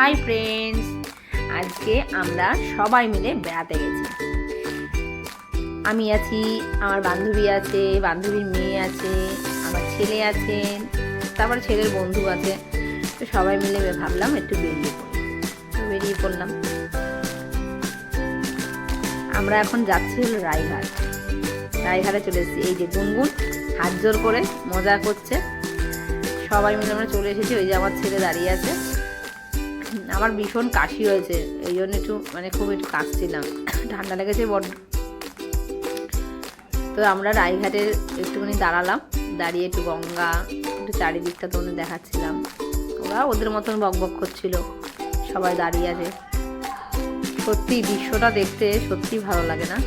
Hi friends, আজকে আমরা সবাই মিলে বেড়াতে গেছি। আমি আছি, আমার বান্ধবী আছে, বান্ধবীর মেয়ে আছে, আমার ছেলে আছে, তারপর ছেলের বন্ধু আছে। তো সবাই মিলে ভাবলাম একটু বেরিয়ে পড়লাম। আমরা এখন যাচ্ছি হলো রায়ঘাটে চলে এসেছি। এই যে গুনগুন হাত জোর করে মজা করছে। সবাই মিলে আমরা চলে এসেছি। ওই যে আমার ছেলে দাঁড়িয়ে আছে। আমার ভীষণ কাশি হয়েছে, এই জন্য খুব একটু কাশছিলাম, ঠান্ডা লেগেছে বড্ড। তো আমরা রায়ঘাটে একটুখানি দাঁড়ালাম, দাঁড়িয়ে একটু গঙ্গা, একটু চারিদিকটা তোমাদের দেখাচ্ছিলাম। ওরা ওদের মতন বকবক করছিল, সবাই দাঁড়িয়ে আছে। সত্যি দৃশ্যটা দেখতে সত্যি ভালো লাগে না?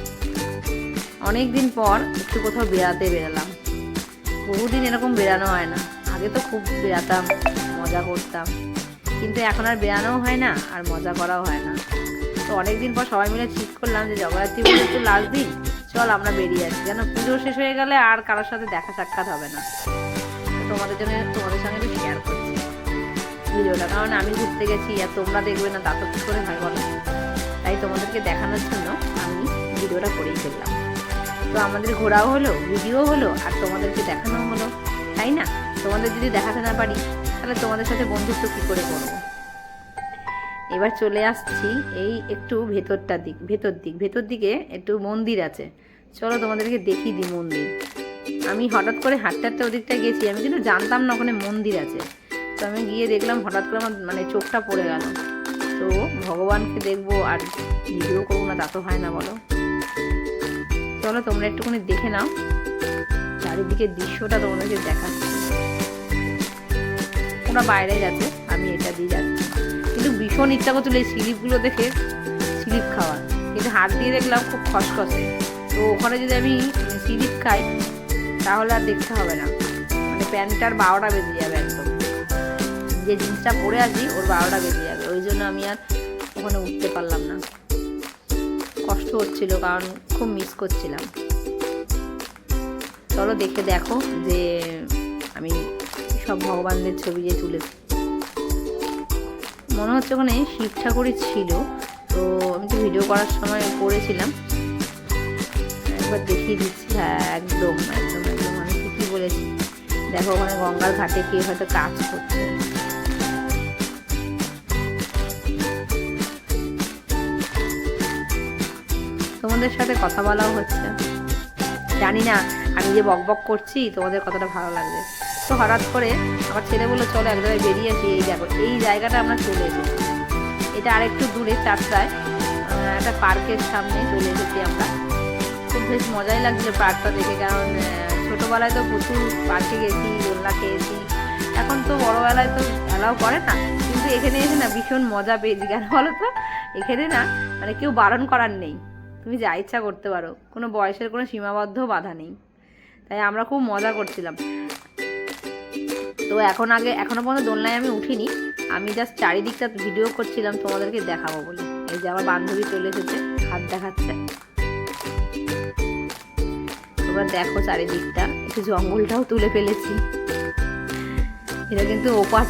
অনেক দিন পর একটু কোথাও বেরালাম। বহুদিন এরকম বেরানো হয় না। আগে তো খুব বেরাতাম, মজা করতাম, কিন্তু এখন আর বেরানোও হয় না আর মজা করাও হয় না। তো অনেকদিন পর সবাই মিলে ঠিক করলাম যে জগদ্ধাত্রী পুজোর তো লাস্ট দিন, চল আমরা বেরিয়ে আসি, যেন পুজো শেষ হয়ে গেলে আর কারোর সাথে দেখা সাক্ষাৎ হবে না। তোমাদের সঙ্গে একটু শেয়ার করছি ভিডিওটা, কারণ আমি ঘুরতে গেছি আর তোমরা দেখবে না, তা তো কি করে হয় বলো? তাই তোমাদেরকে দেখানোর জন্য আমি ভিডিওটা করেই ফেললাম। তো আমাদের ঘোরাও হলো, ভিডিও হলো, আর তোমাদেরকে দেখানো হলো, তাই না? তোমাদের যদি দেখাতে না পারি তাহলে তোমাদের সাথে বন্ধুত্ব কী করে করবো? এবার চলে আসছি এই একটু ভেতর দিকে একটু মন্দির আছে। চলো তোমাদেরকে দেখিয়ে দিই মন্দির। আমি হঠাৎ করে হাঁটতে ওদিকটা গেছি, আমি কিন্তু জানতাম না ওখানে মন্দির আছে। তো আমি গিয়ে দেখলাম, হঠাৎ করে আমার চোখটা পড়ে গেল। তো ভগবানকে দেখবো আর ভিডিও করবো না, তা তো হয় না বলো? চলো তোমরা একটুখানি দেখে নাও চারিদিকের দৃশ্যটা, তোমাদেরকে দেখাচ্ছি। ওরা বাইরে যাচ্ছে, আমি এটা দিয়ে যাচ্ছি। কিন্তু ভীষণ ইচ্ছা করছিল এই স্লিপগুলো দেখে স্লিপ খাওয়ার, কিন্তু হাত দিয়ে দেখলাম খুব খসখসে। তো ওখানে যদি আমি স্লিপ খাই তাহলে আর দেখতে হবে না, প্যান্টটার 12টা বেজে যাবে, একদম যে জিনিসটা পরে আছি ওর 12টা বেজে যাবে। ওই জন্য আমি আর ওখানে উঠতে পারলাম না, কষ্ট হচ্ছিল, কারণ খুব মিস করছিলাম। চলো দেখো যে আমি সব ভগবানদের ছবি যে তুলেছি। মনে হচ্ছে ওখানে শিব ঠাকুরই ছিল। তো আমি তো ভিডিও করার সময় করেছিলাম, একবার দেখিয়ে দিচ্ছি। হ্যাঁ, একদম আমি ঠিকই বলেছি। দেখো ওখানে গঙ্গার ঘাটে কে হয়তো কাজ করছে। তোমাদের সাথে কথা বলাও হচ্ছে। জানি না আমি যে বকবক করছি তোমাদের কতটা ভালো লাগবে। তো হঠাৎ করে আমার ছেলে বললো চলো এক জায়গায় বেরিয়ে আসি। এই দেখো এই জায়গাটা আমরা চলে এসেছি। এটা আরেকটু দূরে চারটায় একটা পার্কের সামনে চলে এসেছি আমরা। খুব বেশ মজাই লাগছিল পার্কটা দেখে, কারণ ছোটোবেলায় তো প্রচুর পার্কে গেছি, দোলনা খেয়েছি। এখন তো বড়োবেলায় তো অ্যালাও করে না, কিন্তু এখানে এসে না ভীষণ মজা পেয়েছি। কেন বলো তো? এখানে না কেউ বারণ করার নেই, তুমি যা ইচ্ছা করতে পারো, কোনো বয়সের কোনো সীমাবদ্ধ বাধা নেই। তাই আমরা খুব মজা করছিলাম। তো এখনো পর্যন্ত দোলনায় আমি উঠিনি, আমি জাস্ট চারিদিকটা ভিডিও করছিলাম তোমাদেরকে দেখাবো বলে। এই যে আমার বান্ধবী চলে এসেছে, হাত দেখাচ্ছে। তোমরা দেখো চারিদিকটা, একটু জঙ্গলটাও তুলে ফেলেছি। এটা কিন্তু ওপার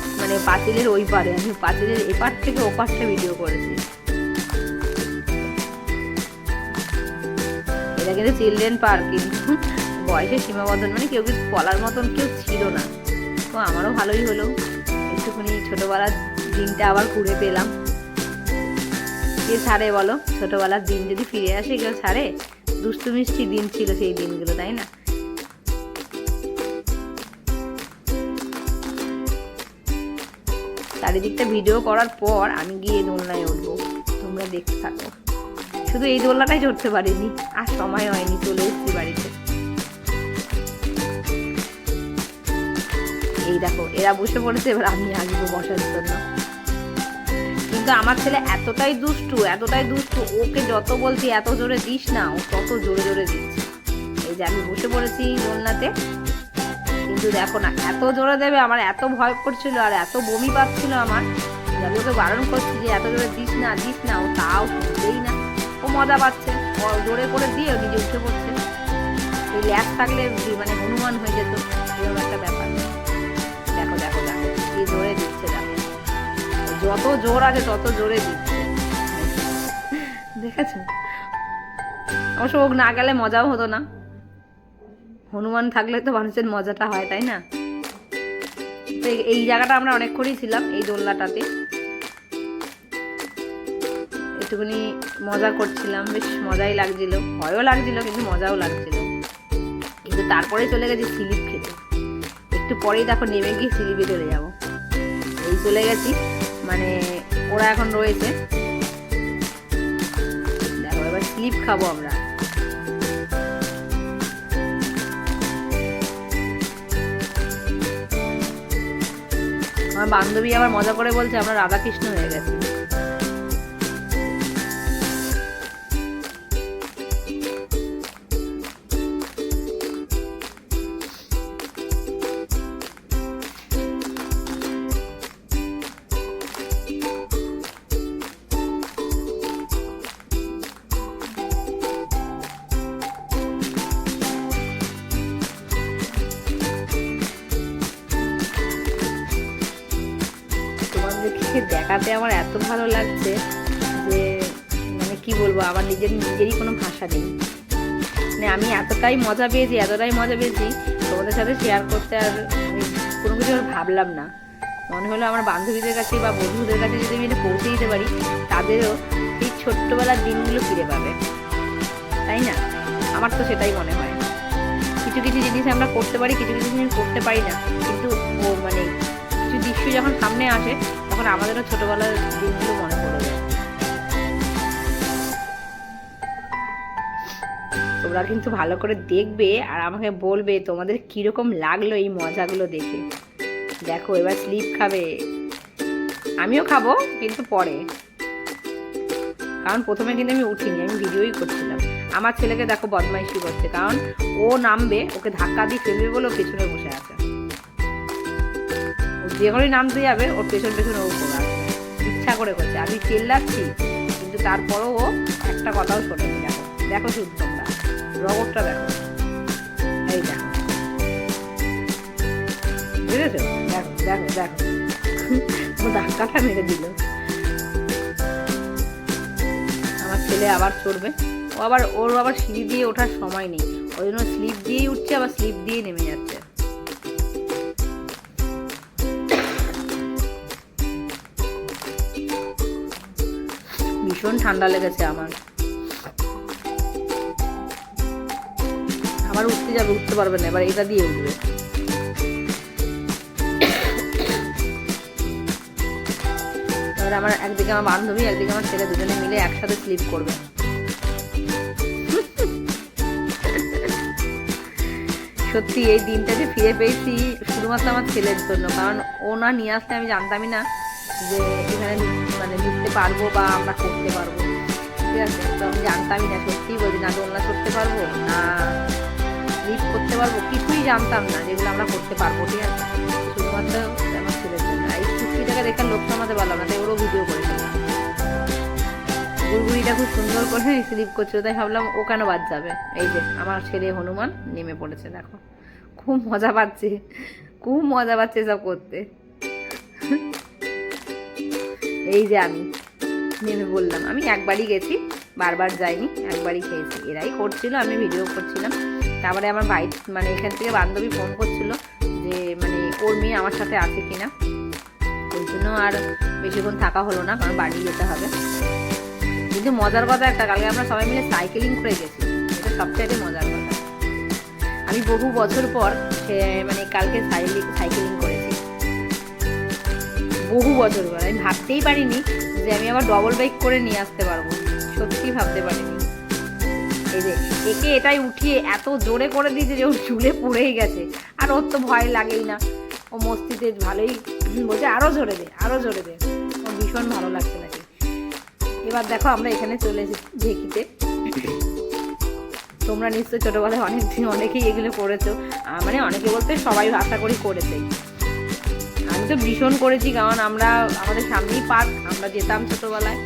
পাঁচিলের ওই পারে, আমি পাঁচিলের এপার থেকে ওপারটা ভিডিও করেছি। এটা কিন্তু চিলড্রেন পার্ক, কিন্তু বয়সের সীমাবদ্ধ কেউ কিছু বলার মতন কেউ ছিল না। তো আমারও ভালোই হলো, একটুখানি ছোটোবেলার দিনটা আবার ঘুরে পেলাম। কে ছাড়ে বলো? ছোটোবেলার দিন যদি ফিরে আসে কেউ ছাড়ে? দুষ্টু মিষ্টি দিন ছিল সেই দিনগুলো, তাই না? চারিদিকটা ভিডিও করার পর আমি গিয়ে দোলনায় উঠবো, তোমরা দেখতে থাকো। শুধু এই দোলনাটাই চড়তে পারিনি, আর সময় হয়নি, চলে এসেছি বাড়িতে। এই দেখো এরা বসে পড়েছে, এবার আমি আসবো বসার জন্য। কিন্তু আমার ছেলে এতটাই দুষ্টু, ওকে যত বলছি এত জোরে দিস না, ও তত জোরে দিচ্ছে। এই যে আমি বসে পড়েছি দোলনাতে, কিন্তু দেখো না এত জোরে দেবে, আমার এত ভয় করছিল আর এত বমি পাচ্ছিল আমার। আমি ওকে বারণ করছি যে এত জোরে দিস না, ও তাও শুনতেই না। ও মজা পাচ্ছে, ও জোরে করে দিয়ে নিজে উঠে পড়ছে। এই ল্যাস থাকলে হনুমান হয়ে যেত, এরকম একটা ব্যাপার। দেখো কি জোরে দিচ্ছে, দেখো যত জোর আছে তত জোরে দিচ্ছে, দেখেছো? অবশ্য ও না গেলে মজাও হতো না, হনুমান থাকলে তো মানুষের মজাটা হয়, তাই না? তো এই জায়গাটা আমরা অনেকক্ষণই ছিলাম, এই দোলনাটাতে একটুখানি মজা করছিলাম, বেশ মজাই লাগছিল, ভয়ও লাগছিল কিন্তু মজাও লাগছিল। কিন্তু তারপরে চলে গেছি স্লিপ খেতে, একটু পরেই দেখো নেমে গিয়ে স্লিপে চলে যাবো। এই চলে গেছি, মানে ওরা এখন রয়েছে, দেখো এবার স্লিপ খাবো আমরা। আমার বান্ধবী আবার মজা করে বলছে আমরা রাধাকৃষ্ণ হয়ে গেছি। দেখাতে আমার এত ভালো লাগছে যে মানে কি বলবো, আমার নিজেরই কোনো ভাষা নেই। মানে আমি এতটাই মজা পেয়েছি তোমাদের সাথে শেয়ার করতে, আর আমি কোনো কিছু আর ভাবলাম না। মনে হলো আমার বান্ধবীদের কাছে বা বন্ধুদের কাছে যদি আমি এটা পৌঁছে দিতে পারি, তাদেরও এই ছোট্টবেলার দিনগুলো ফিরে পাবে, তাই না? আমার তো সেটাই মনে হয়। কিছু কিছু জিনিস আমরা করতে পারি, কিছু কিছু জিনিস করতে পারি না, কিন্তু ও মানে কিছু দৃশ্য যখন সামনে আসে তখন আমাদেরও ছোটবেলার দিনগুলো মনে পড়ে যায়। তোমরা কিন্তু ভালো করে দেখবে আর আমাকে বলবে তোমাদের কিরকম লাগলো এই মজাগুলো দেখে। দেখো এবার স্লিপ খাবে, আমিও খাবো কিন্তু পরে, কারণ প্রথমে কিন্তু আমি উঠিনি, আমি ভিডিওই করছিলাম। আমার ছেলেকে দেখো বদমাইশি করছে, কারণ ও নামবে, ওকে ধাক্কা দিয়ে ফেলবে বলে ও পেছনে বসে আছে। যে করেই নামতে যাবে ওর পেছন পেছন ও পড়ে আসবে, ইচ্ছা করে করছে। আমি চেল্লাচ্ছি কিন্তু তারপরও ও একটা কথাও শোনেনি। দেখো দেখো শুধু তোমরা রগরটা দেখো, এই দেখো, বুঝেছো? দেখো দেখো দেখো ও ধাক্কাটা মেরে দিল। আমার ছেলে আবার চড়বে, ওর আবার সিঁড়ি দিয়ে ওঠার সময় নেই, ওই জন্য স্লিপ দিয়েই উঠছে, আবার স্লিপ দিয়ে নেমে যাচ্ছে। ভীষণ ঠান্ডা লেগেছে আমার উঠতে পারবে না, এবার এটা দিয়ে উঠবে। এবার আমার একদিকে আমার বান্ধবী, একদিকে আমার ছেলে, দুজনে মিলে একসাথে স্লিপ করবে। সত্যি এই দিনটা যে ফিরে পেয়েছি শুধুমাত্র আমার ছেলের জন্য, কারণ ও না নিয়ে আসলে আমি জানতামই না যে এখানে মানে ঢুকতে পারবো বা আমরা করতে পারবো, ঠিক আছে? তো আমি জানতামই না, সত্যিই বলছি, না দোলনা চড়তে পারবো না লিফট করতে পারবো, কিছুই জানতাম না যেগুলো আমরা করতে পারবো, ঠিক আছে? শুধুমাত্র আমার ছেলের জন্য। এই চুক্তিটাকে দেখে লোক সামাতে পারলাম না, তাই ওরও ভিডিও করেছিলাম। গুড়গুড়িটা খুব সুন্দর করে স্লিপ করছিল, তাই ভাবলাম ও কেন বাদ যাবে। এই যে আমার ছেলে হনুমান নেমে পড়েছে, দেখো খুব মজা পাচ্ছে এসব করতে। এই যে আমি নেমে বললাম, আমি একবারই গেছি, বারবার যাইনি, একবারই খেয়েছি। এরাই করছিল, আমি ভিডিও করছিলাম। তারপরে আমার বাড়ি মানে এখান থেকে বান্ধবী ফোন করছিল যে মানে ওর মেয়ে আমার সাথে আছে কিনা, ওই জন্য আর বেশিক্ষণ থাকা হলো না, কারণ বাড়ি যেতে হবে। কিন্তু মজার কথা একটা, কালকে আমরা সবাই মিলে সাইকেলিং করে গেছি, এটা সবচাইতে মজার কথা। আমি বহু বছর পর মানে কালকে সাইকেলিং করেছি, বহু বছর পর। আমি ভাবতেই পারিনি যে আমি আবার ডবল বাইক করে নিয়ে আসতে পারবো, সত্যি ভাবতে পারিনি। এই যে একে এটাই উঠিয়ে এত জোরে করে দিয়েছে যে ওর চুলে পড়েই গেছে, আর ওর তো ভয় লাগেই না, ও মস্তিতে ভালোই বলছে আরও জোরে দে, ওর ভীষণ ভালো লাগছে নাকি। এবার দেখো আমরা এখানে চলে এসেছি ঢেকিতে। তোমরা নিশ্চয়ই ছোটোবেলায় অনেকেই এগুলো করেছো, মানে অনেকে বলতে সবাই আশা করি করেছে। আমি তো ভীষণ করেছি, কারণ আমাদের সামনেই পার্ক, আমরা যেতাম ছোটোবেলায়।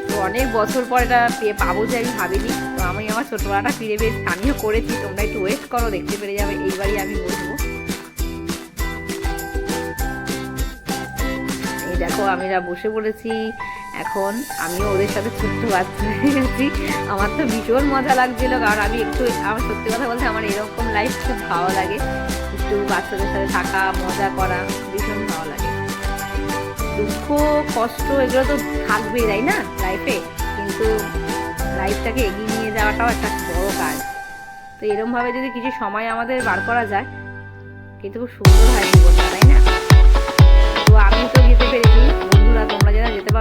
তো অনেক বছর পর এটা পাবো যে আমি ভাবিনি। তো আমি আমার ছোটোবেলাটা ফিরে পেয়ে আমিও করেছি, তোমরা একটু ওয়েট করো, দেখতে পেরে যাবে। এইবারই আমি বলবো, দেখো আমিরা বসে পড়েছি এখন। আমিও ওদের সাথে ছোট্ট বাচ্চা হয়ে গেছি। আমার তো ভীষণ মজা লাগছিল, কারণ আমি একটু, আমার সত্যি কথা বলতে আমার এরকম লাইফ খুব ভালো লাগে। একটু বাচ্চাদের সাথে থাকা, মজা করা ভীষণ ভালো লাগে। দুঃখ কষ্ট এগুলো তো থাকবেই, তাই না, লাইফে, কিন্তু লাইফটাকে এগিয়ে নিয়ে যাওয়াটাও একটা বড় কাজ। তো এরকমভাবে যদি কিছু সময় আমাদের বার করা যায়, কিন্তু খুব সুন্দর হয় জীবনটা, তাই না? তো আমি তো যেতে পেরেছি, বন্ধুরা তোমরা যারা যেতে পারো